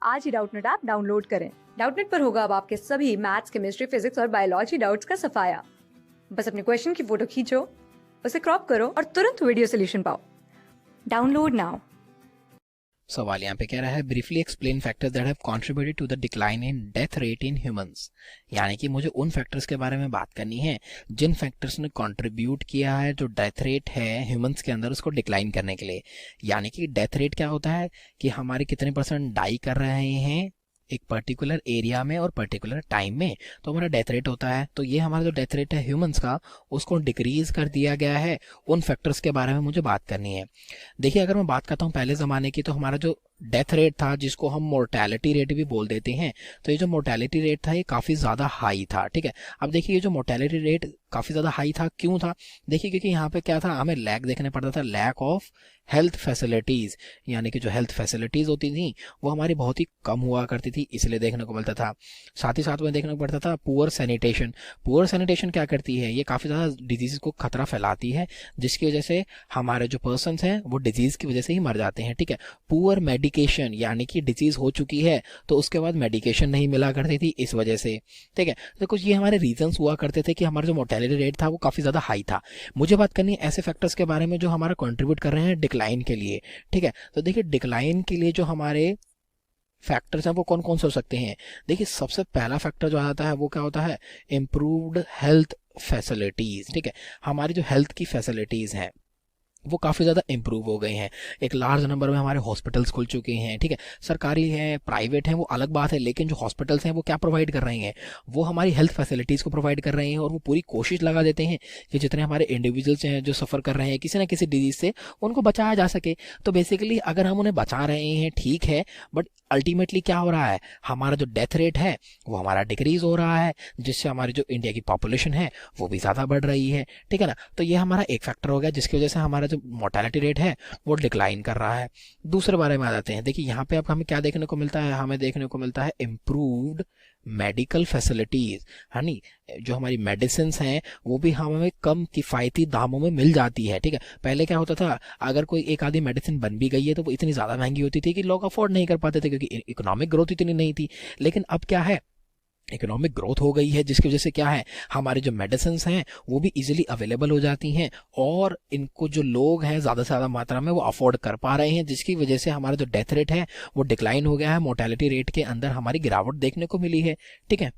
आज ही Doubtnut app download करें। Doubtnut पर होगा अब आपके सभी मैथ्स, केमिस्ट्री, फिजिक्स और बायोलॉजी डाउट्स का सफाया। बस अपने क्वेश्चन की फोटो खींचो, उसे क्रॉप करो और तुरंत वीडियो सोल्यूशन पाओ। Download now. सवाल यहाँ पे कह रहा है briefly explain factors that have contributed to the decline in death rate in humans. यानी कि मुझे उन फैक्टर्स के बारे में बात करनी है जिन फैक्टर्स ने कंट्रीब्यूट किया है जो डेथ रेट है ह्यूमंस के अंदर उसको डिक्लाइन करने के लिए। यानी कि डेथ रेट क्या होता है कि हमारे कितने परसेंट डाई कर रहे हैं एक पर्टिकुलर एरिया में और पर्टिकुलर टाइम में, तो हमारा डेथ रेट होता है। तो ये हमारा जो डेथ रेट है ह्यूमंस का उसको डिक्रीज कर दिया गया है। उन फैक्टर्स के बारे में मुझे बात करनी है। देखिए, अगर मैं बात करता हूँ पहले ज़माने की, तो हमारा जो डेथ रेट था जिसको हम मोर्टेलिटी रेट भी बोल देते हैं, तो ये जो मोर्टेलिटी रेट था ये काफ़ी ज़्यादा हाई था। ठीक है, अब देखिए ये जो मोर्टेलिटी रेट काफ़ी ज़्यादा हाई था क्यों था? देखिए क्योंकि यहाँ पे क्या था, हमें लैक देखने पड़ता था, लैक ऑफ हेल्थ फैसिलिटीज़। यानी कि जो हेल्थ फैसिलिटीज़ होती थी वो हमारी बहुत ही कम हुआ करती थी, इसलिए देखने को मिलता था। साथ ही साथ में देखने को पड़ता था पुअर सैनिटेशन। पुअर सैनिटेशन क्या करती है, ये काफ़ी ज़्यादा डिजीज़ को खतरा फैलाती है, जिसकी वजह से हमारे जो पर्सनस हैं वो डिजीज़ की वजह से ही मर जाते हैं। ठीक है, पुअर मेडिकेशन, यानी कि डिजीज़ हो चुकी है तो उसके बाद मेडिकेशन नहीं मिला करती थी इस वजह से। ठीक है, तो कुछ ये हमारे रीजंस हुआ करते थे कि हमारा जो मोर्टेलिटी रेट था वो काफ़ी ज़्यादा हाई था। मुझे बात करनी है ऐसे फैक्टर्स के बारे में जो हमारा कंट्रीब्यूट कर रहे हैं डिक्लाइन के लिए। ठीक है, तो देखिए डिक्लाइन के लिए जो हमारे फैक्टर्स हैं वो कौन कौन से हो सकते हैं। देखिए सबसे पहला फैक्टर जो आता है वो क्या होता है, इम्प्रूव्ड हेल्थ फैसिलिटीज़। ठीक है, हमारी जो हेल्थ की फैसिलिटीज़ हैं वो काफ़ी ज़्यादा इंप्रूव हो गए हैं। एक लार्ज नंबर में हमारे हॉस्पिटल्स खुल चुके हैं। ठीक है, सरकारी हैं, प्राइवेट हैं, वो अलग बात है, लेकिन जो हॉस्पिटल्स हैं वो क्या प्रोवाइड कर रहे हैं, वो हमारी हेल्थ फैसिलिटीज़ को प्रोवाइड कर रहे हैं और वो पूरी कोशिश लगा देते हैं कि जितने हमारे इंडिविजुअल्स हैं जो सफ़र कर रहे हैं किसी ना किसी डिजीज़ से, उनको बचाया जा सके। तो बेसिकली अगर हम उन्हें बचा रहे हैं ठीक है, बट अल्टीमेटली क्या हो रहा है, हमारा जो डेथ रेट है वो हमारा डिक्रीज हो रहा है, जिससे हमारी जो इंडिया की पॉपुलेशन है वो भी ज़्यादा बढ़ रही है। ठीक है ना, तो ये हमारा एक फैक्टर हो गया जिसकी वजह से हमारा जो मोर्टेलिटी रेट है वो डिक्लाइन कर रहा है। दूसरे बारे में आ जाते हैं। देखिए यहाँ पे अब हमें क्या देखने को मिलता है, हमें देखने को मिलता है इम्प्रूव्ड मेडिकल फैसिलिटीज़। है नी, जो हमारी मेडिसिन हैं वो भी हमें कम किफ़ायती दामों में मिल जाती है। ठीक है, पहले क्या होता था, अगर कोई एक आधी मेडिसिन बन भी गई है तो वो इतनी ज़्यादा महंगी होती थी कि लोग अफोर्ड नहीं कर पाते थे, क्योंकि इकोनॉमिक ग्रोथ इतनी नहीं थी। लेकिन अब क्या है, इकोनॉमिक ग्रोथ हो गई है, जिसकी वजह से क्या है, हमारे जो मेडिसिन हैं वो भी इजीली अवेलेबल हो जाती हैं और इनको जो लोग हैं ज़्यादा से ज़्यादा मात्रा में वो अफोर्ड कर पा रहे हैं, जिसकी वजह से हमारा जो डेथ रेट है वो डिक्लाइन हो गया है, मोर्टेलिटी रेट के अंदर हमारी गिरावट देखने को मिली है। ठीक है,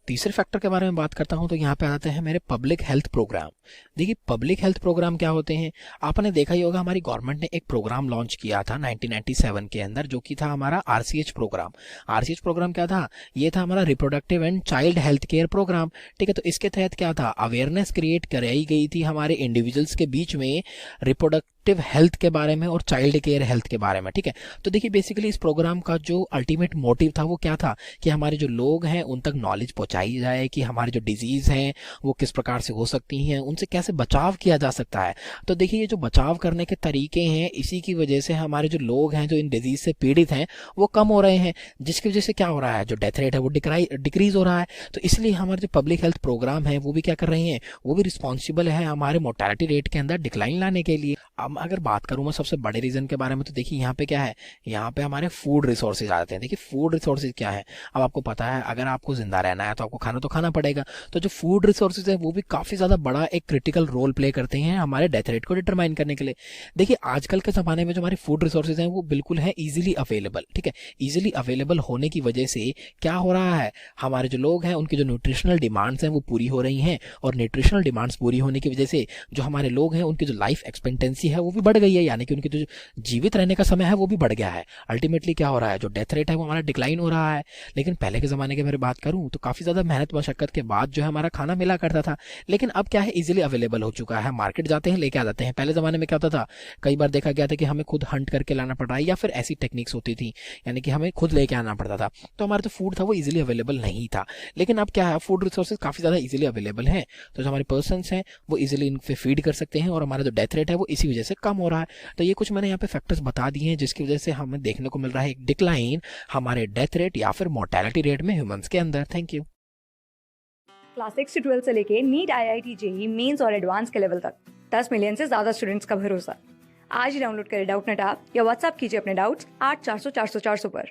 तीसरे फैक्टर के बारे में बात करता हूं तो यहाँ पे आते हैं मेरे पब्लिक हेल्थ प्रोग्राम। देखिए पब्लिक हेल्थ प्रोग्राम क्या होते हैं, आपने देखा ही होगा, हमारी गवर्नमेंट ने एक प्रोग्राम लॉन्च किया था 1997 के अंदर, जो कि था हमारा आरसीएच प्रोग्राम। आरसीएच प्रोग्राम क्या था, ये था हमारा reproductive and child health care programme. ठीक है, तो इसके तहत क्या था, अवेयरनेस क्रिएट कराई गई थी हमारे इंडिविजुअल्स के बीच में रिप्रोडक्टिव हेल्थ के बारे में और चाइल्ड केयर हेल्थ के बारे में। ठीक है, तो देखिए बेसिकली इस प्रोग्राम का जो अल्टीमेट मोटिव था वो क्या था कि हमारे जो लोग हैं उन तक नॉलेज पहुंचाई जाए कि हमारी जो डिजीज़ हैं वो किस प्रकार से हो सकती हैं, उनसे कैसे बचाव किया जा सकता है। तो देखिए ये जो बचाव करने के तरीके हैं, इसी की वजह से हमारे जो लोग हैं जो इन डिजीज से पीड़ित हैं वो कम हो रहे हैं, जिसकी वजह से क्या हो रहा है, जो डेथ रेट है वो डिक्रीज हो रहा है। तो इसलिए हमारे जो पब्लिक हेल्थ प्रोग्राम है वो भी क्या कर रहे हैं, वो भी रिस्पॉन्सिबल है हमारे मोर्टेलिटी रेट के अंदर डिक्लाइन लाने के लिए। अब अगर बात करूँ मैं सबसे बड़े रीजन के बारे में, तो देखिए यहाँ पे क्या है, यहाँ पे हमारे फूड रिसोर्सेज आ जाते हैं। देखिए फूड रिसोर्सेज क्या है, अब आपको पता है अगर आपको जिंदा रहना है तो आपको खाना तो खाना पड़ेगा। तो जो फूड रिसोर्सेज है वो भी काफ़ी ज़्यादा बड़ा एक क्रिटिकल रोल प्ले करते हैं हमारे डेथ रेट को डिटरमाइन करने के लिए। देखिए आजकल के ज़माने में जो हमारे फूड रिसोर्सेज हैं वो बिल्कुल है ईजिली अवेलेबल। ठीक है, ईजिली अवेलेबल होने की वजह से क्या हो रहा है, हमारे जो लोग हैं उनकी जो न्यूट्रिशनल डिमांड्स हैं वो पूरी हो रही हैं, और न्यूट्रिशनल डिमांड्स पूरी होने की वजह से जो हमारे लोग हैं उनकी जो लाइफ एक्सपेक्टेंसी है वो भी बढ़ गई है, यानी कि उनकी जो जीवित रहने का समय है वो भी बढ़ गया है। अल्टीमेटली क्या हो रहा है, जो डेथ रेट है वो हमारा डिक्लाइन हो रहा है। लेकिन पहले के ज़माने की मेरी बात करूँ तो काफ़ी ज़्यादा मेहनत मशक्कत के बाद जो है हमारा खाना मिला करता था, लेकिन अब क्या है, इजीली अवेलेबल हो चुका है, मार्केट जाते हैं लेके आ जाते हैं। पहले ज़माने में क्या होता था, कई बार देखा गया था कि हमें खुद हंट करके लाना पड़ रहा है, या फिर ऐसी टेक्निक्स होती थी यानी कि हमें खुद लेके आना पड़ता था, तो हमारा जो फूड था वो इजीली अवेलेबल नहीं था। लेकिन अब क्या है, फूड रिसोर्सेज काफ़ी ज़्यादा इजीली अवेलेबल हैं, तो जो हमारे पर्सन हैं वो इजीली इन पे फीड कर सकते हैं, और हमारा जो डेथ रेट है वो इसी वजह से कम हो रहा है। तो ये कुछ मैंने यहाँ पे फैक्टर्स बता दिए हैं जिसकी वजह से हमें देखने को मिल रहा है एक डिक्लाइन हमारे डेथ रेट या फिर मोर्टेलिटी रेट में ह्यूमंस के अंदर। Thank you. क्लास 6 से 12 से लेके नीट, आईआईटी, जेईई मेंस और एडवांस के लेवल तक 10 मिलियन से ज्यादा स्टूडेंट्स का भरोसा। आज ही डाउनलोड करें डाउटनेट ऐप या व्हाट्सएप कीजिए अपने डाउट्स 8400 400 400 पर।